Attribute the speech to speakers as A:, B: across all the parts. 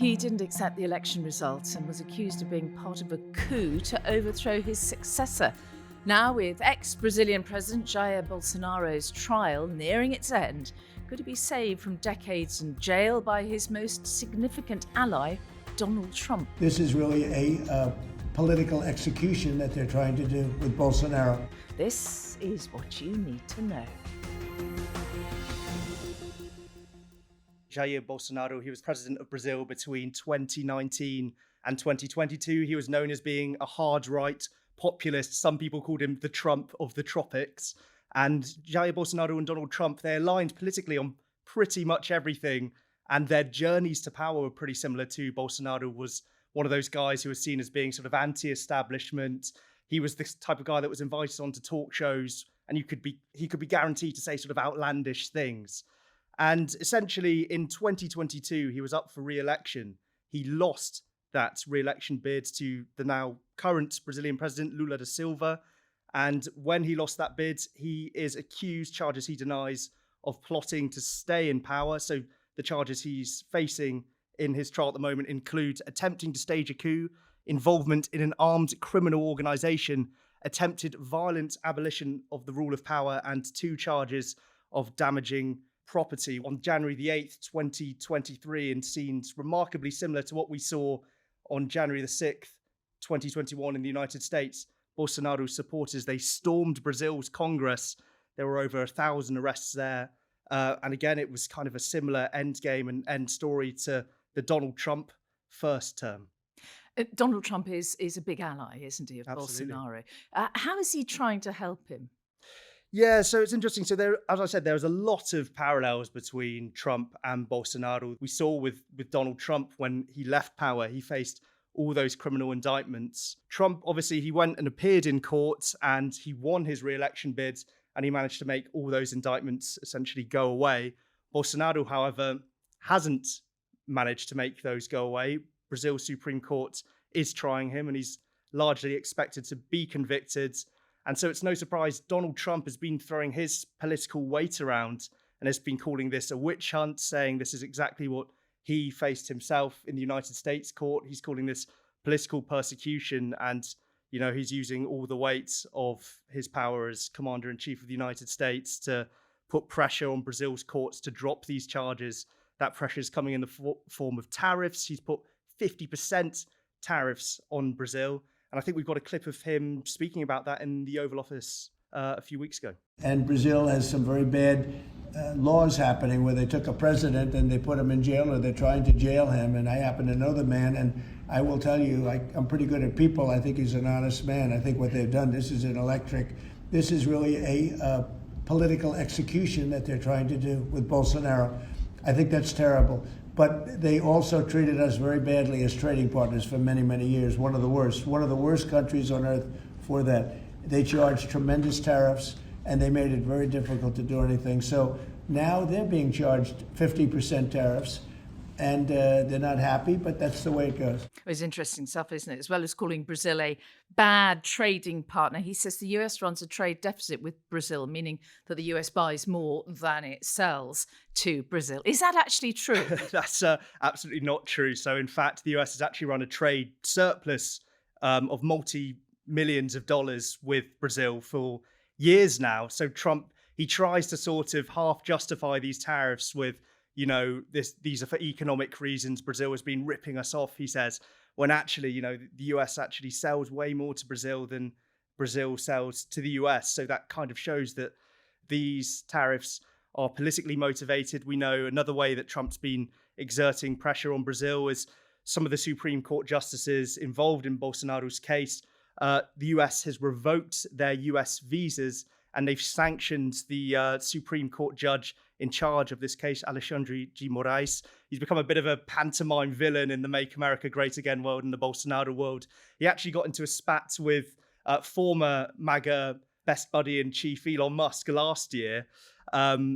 A: He didn't accept the election results and was accused of being part of a coup to overthrow his successor. Now, with ex-Brazilian President Jair Bolsonaro's trial nearing its end, could he be saved from decades in jail by his most significant ally, Donald Trump?
B: This is really a political execution that they're trying to do with Bolsonaro.
A: This is what you need to know.
C: Jair Bolsonaro, he was president of Brazil between 2019 and 2022. He was known as being a hard right populist. Some people called him the Trump of the tropics. And Jair Bolsonaro and Donald Trump, they aligned politically on pretty much everything. And their journeys to power were pretty similar too. Bolsonaro was one of those guys who was seen as being sort of anti-establishment. He was this type of guy that was invited onto talk shows, and he could be guaranteed to say sort of outlandish things. And essentially in 2022, he was up for re-election. He lost that re-election bid to the now current Brazilian president, Lula da Silva. And when he lost that bid, he is accused, charges he denies, of plotting to stay in power. So the charges he's facing in his trial at the moment include attempting to stage a coup, involvement in an armed criminal organization, attempted violent abolition of the rule of power, and 2 charges of damaging property. On January the 8th, 2023, in scenes remarkably similar to what we saw on January the 6th, 2021 in the United States, Bolsonaro's supporters, they stormed Brazil's Congress. There were over 1,000 arrests there. And again, it was kind of a similar end game and end story to the Donald Trump first term.
A: Donald Trump is a big ally, isn't he, of
C: Absolutely.
A: Bolsonaro? How is he trying to help him?
C: Yeah, so it's interesting. So there, as I said, there was a lot of parallels between Trump and Bolsonaro. We saw with Donald Trump when he left power, he faced all those criminal indictments. Trump, obviously, he went and appeared in court and he won his re-election bid and he managed to make all those indictments essentially go away. Bolsonaro, however, hasn't managed to make those go away. Brazil's Supreme Court is trying him and he's largely expected to be convicted. And so it's no surprise Donald Trump has been throwing his political weight around and has been calling this a witch hunt, saying this is exactly what he faced himself in the United States court. He's calling this political persecution and, you know, he's using all the weight of his power as commander-in-chief of the United States to put pressure on Brazil's courts to drop these charges. That pressure is coming in the form of tariffs. He's put 50% tariffs on Brazil. And I think we've got a clip of him speaking about that in the Oval Office a few weeks ago.
B: And Brazil has some very bad laws happening where they took a president and they put him in jail, or they're trying to jail him. And I happen to know the man, and I will tell you, I'm pretty good at people. I think he's an honest man. I think what they've done, this is this is really a political execution that they're trying to do with Bolsonaro. I think that's terrible. But they also treated us very badly as trading partners for many, many years. One of the worst countries on earth for that. They charged tremendous tariffs and they made it very difficult to do anything. So now they're being charged 50% tariffs and they're not happy, but that's the way it goes.
A: It's interesting stuff, isn't it? As well as calling Brazil a bad trading partner, he says the US runs a trade deficit with Brazil, meaning that the US buys more than it sells to Brazil. Is that actually true?
C: That's absolutely not true. So in fact, the US has actually run a trade surplus of multi-millions of dollars with Brazil for years now. So Trump, he tries to sort of half justify these tariffs with, you know, these are for economic reasons. Brazil has been ripping us off, he says, when actually, you know, the US actually sells way more to Brazil than Brazil sells to the US. So that kind of shows that these tariffs are politically motivated. We know another way that Trump's been exerting pressure on Brazil is some of the Supreme Court justices involved in Bolsonaro's case. The US has revoked their US visas and they've sanctioned the Supreme Court judge in charge of this case, Alexandre de Moraes. He's become a bit of a pantomime villain in the Make America Great Again world and the Bolsonaro world. He actually got into a spat with former MAGA best buddy in chief Elon Musk last year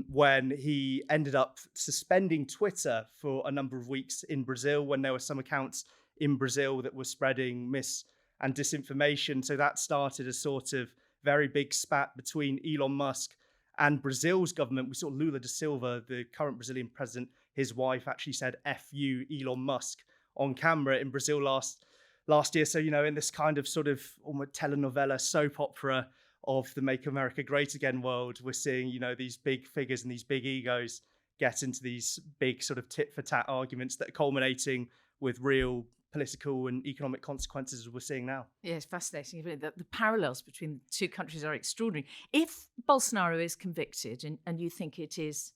C: when he ended up suspending Twitter for a number of weeks in Brazil when there were some accounts in Brazil that were spreading mis and disinformation. So that started a sort of very big spat between Elon Musk and Brazil's government. We saw Lula da Silva, the current Brazilian president, his wife actually said, "F you, Elon Musk," on camera in Brazil last year. So, in this kind of sort of almost telenovela soap opera of the Make America Great Again world, we're seeing, these big figures and these big egos get into these big sort of tit for tat arguments that are culminating with real political and economic consequences, as we're seeing now.
A: Yeah, it's fascinating. The parallels between the two countries are extraordinary. If Bolsonaro is convicted, and you think it is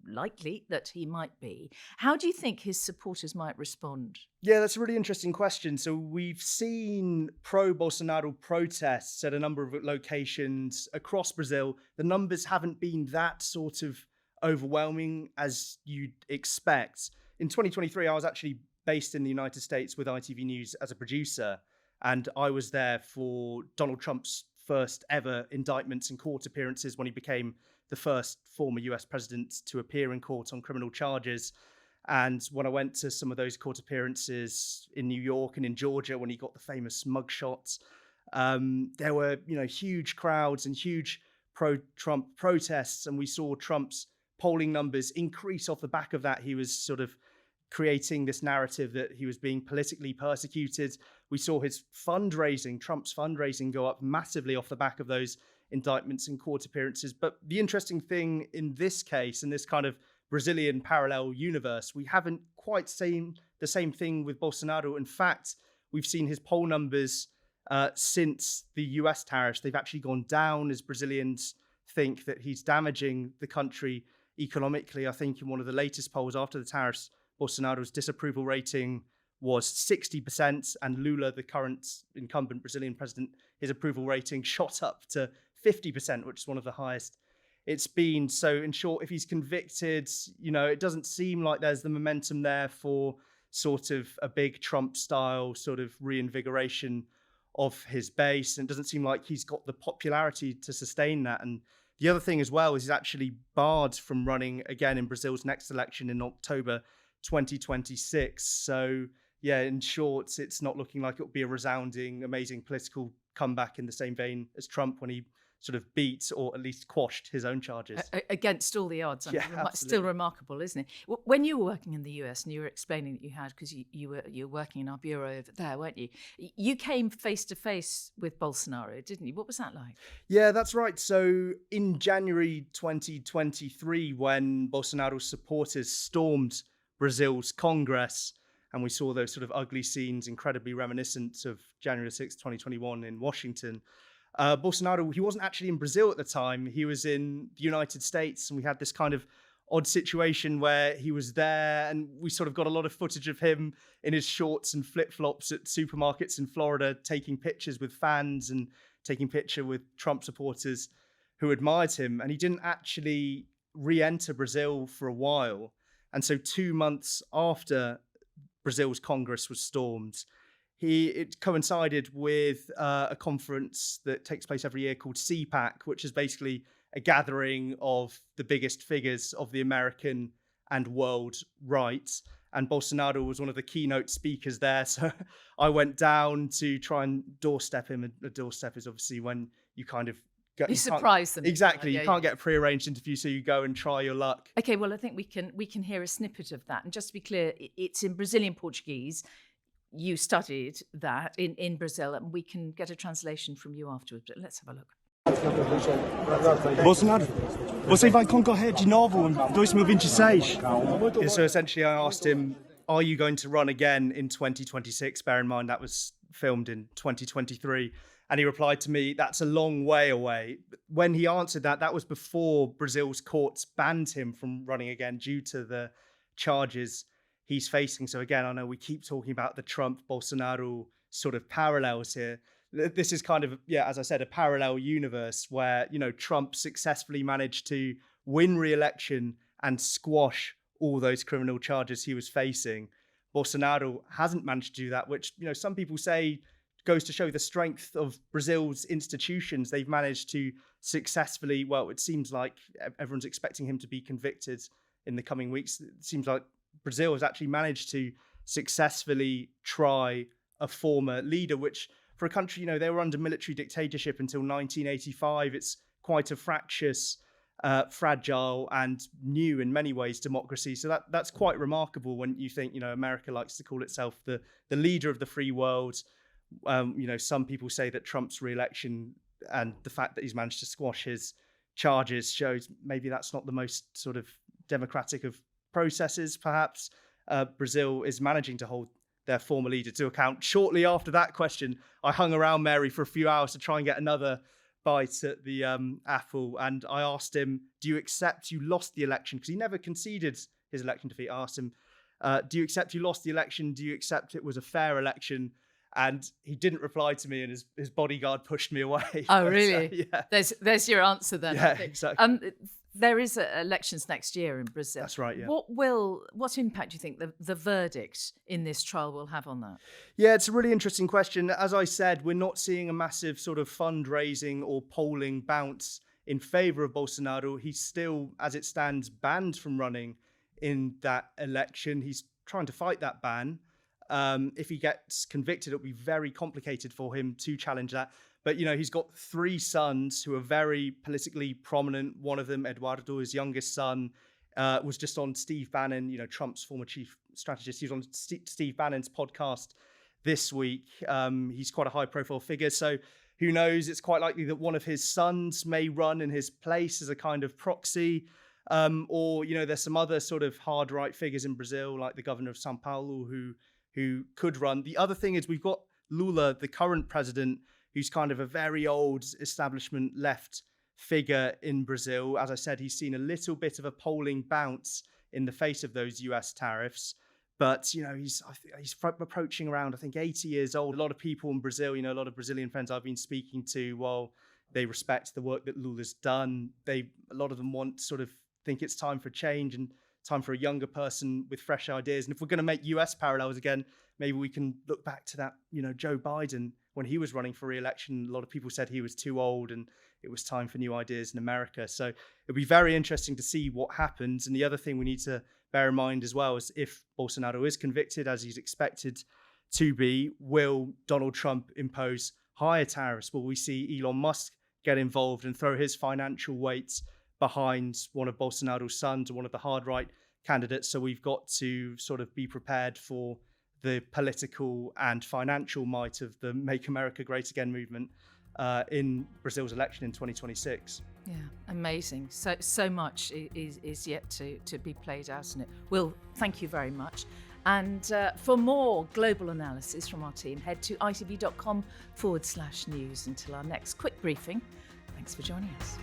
A: likely that he might be, how do you think his supporters might respond?
C: Yeah, that's a really interesting question. So we've seen pro-Bolsonaro protests at a number of locations across Brazil. The numbers haven't been that sort of overwhelming as you'd expect. In 2023, I was actually based in the United States with ITV News as a producer, and I was there for Donald Trump's first ever indictments and court appearances when he became the first former US president to appear in court on criminal charges. And when I went to some of those court appearances in New York and in Georgia, when he got the famous mugshots, there were, huge crowds and huge pro-Trump protests. And we saw Trump's polling numbers increase off the back of that. He was sort of creating this narrative that he was being politically persecuted. We saw his Trump's fundraising go up massively off the back of those indictments and court appearances. But the interesting thing in this case, in this kind of Brazilian parallel universe, we haven't quite seen the same thing with Bolsonaro. In fact, we've seen his poll numbers since the US tariffs. They've actually gone down as Brazilians think that he's damaging the country economically. I think in one of the latest polls after the tariffs, Bolsonaro's disapproval rating was 60%, and Lula, the current incumbent Brazilian president, his approval rating shot up to 50%, which is one of the highest it's been. So in short, if he's convicted, it doesn't seem like there's the momentum there for sort of a big Trump-style sort of reinvigoration of his base, and it doesn't seem like he's got the popularity to sustain that. And the other thing as well is he's actually barred from running again in Brazil's next election in October 2026. So yeah, in short, it's not looking like it'll be a resounding, amazing political comeback in the same vein as Trump when he sort of beat or at least quashed his own charges.
A: Against all the odds.
C: Yeah,
A: still remarkable, isn't it? When you were working in the US and you were explaining that you had, because you were working in our bureau over there, weren't you? You came face to face with Bolsonaro, didn't you? What was that like?
C: Yeah, that's right. So in January 2023, when Bolsonaro's supporters stormed Brazil's Congress, and we saw those sort of ugly scenes, incredibly reminiscent of January 6, 2021 in Washington, Bolsonaro, he wasn't actually in Brazil at the time. He was in the United States, and we had this kind of odd situation where he was there, and we sort of got a lot of footage of him in his shorts and flip-flops at supermarkets in Florida, taking pictures with fans and taking picture with Trump supporters who admired him. And he didn't actually re-enter Brazil for a while. And so 2 months after Brazil's Congress was stormed, it coincided with a conference that takes place every year called CPAC, which is basically a gathering of the biggest figures of the American and world right. And Bolsonaro was one of the keynote speakers there. So I went down to try and doorstep him. A doorstep is obviously when you kind of
A: you surprise them.
C: Exactly. You can't get a prearranged interview, so you go and try your luck.
A: Okay, well, I think we can hear a snippet of that. And just to be clear, it's in Brazilian Portuguese. You studied that in Brazil, and we can get a translation from you afterwards. But let's have a look.
D: Bolsonaro, você vai concorrer de novo em 2026?
C: So essentially I asked him, are you going to run again in 2026? Bear in mind that was filmed in 2023. And he replied to me, that's a long way away. When he answered that, that was before Brazil's courts banned him from running again due to the charges he's facing. So again, I know we keep talking about the Trump-Bolsonaro sort of parallels here. This is kind of, as I said, a parallel universe where, Trump successfully managed to win re-election and squash all those criminal charges he was facing. Bolsonaro hasn't managed to do that, which, some people say goes to show the strength of Brazil's institutions. They've managed to successfully, well, it seems like everyone's expecting him to be convicted in the coming weeks. It seems like Brazil has actually managed to successfully try a former leader, which for a country, they were under military dictatorship until 1985. It's quite a fractious fragile and new in many ways democracy. So that's quite remarkable when you think, America likes to call itself the leader of the free world. Some people say that Trump's re-election and the fact that he's managed to squash his charges shows maybe that's not the most sort of democratic of processes, perhaps. Brazil is managing to hold their former leader to account. Shortly after that question, I hung around Mary for a few hours to try and get another bite at the apple, and I asked him, do you accept you lost the election? Because he never conceded his election defeat. I asked him, do you accept you lost the election? Do you accept it was a fair election? And he didn't reply to me, and his bodyguard pushed me away.
A: Oh, really?
C: Yeah.
A: There's your answer then.
C: Yeah, exactly.
A: There is elections next year in Brazil.
C: That's right, yeah.
A: What impact do you think the verdict in this trial will have on that?
C: Yeah, it's a really interesting question. As I said, we're not seeing a massive sort of fundraising or polling bounce in favour of Bolsonaro. He's still, as it stands, banned from running in that election. He's trying to fight that ban. If he gets convicted, it'll be very complicated for him to challenge that. But, he's got 3 sons who are very politically prominent. One of them, Eduardo, his youngest son, was just on Steve Bannon, Trump's former chief strategist. He was on Steve Bannon's podcast this week. He's quite a high-profile figure. So who knows? It's quite likely that one of his sons may run in his place as a kind of proxy. Or, there's some other sort of hard-right figures in Brazil, like the governor of São Paulo, who could run. The other thing is we've got Lula, the current president, who's kind of a very old establishment left figure in Brazil. As I said, he's seen a little bit of a polling bounce in the face of those US tariffs. But, he's approaching around, I think, 80 years old. A lot of people in Brazil, a lot of Brazilian friends I've been speaking to, while they respect the work that Lula's done, a lot of them think it's time for change and time for a younger person with fresh ideas. And if we're going to make US parallels again, maybe we can look back to that, Joe Biden, when he was running for re-election. A lot of people said he was too old and it was time for new ideas in America. So it'll be very interesting to see what happens. And the other thing we need to bear in mind as well is if Bolsonaro is convicted, as he's expected to be, will Donald Trump impose higher tariffs? Will we see Elon Musk get involved and throw his financial weight behind one of Bolsonaro's sons or one of the hard right candidates? So we've got to sort of be prepared for the political and financial might of the Make America Great Again movement in Brazil's election in 2026.
A: Yeah, amazing. So much is yet to be played out in it. Will, thank you very much. And for more global analysis from our team, head to itv.com/news. Until our next quick briefing, thanks for joining us.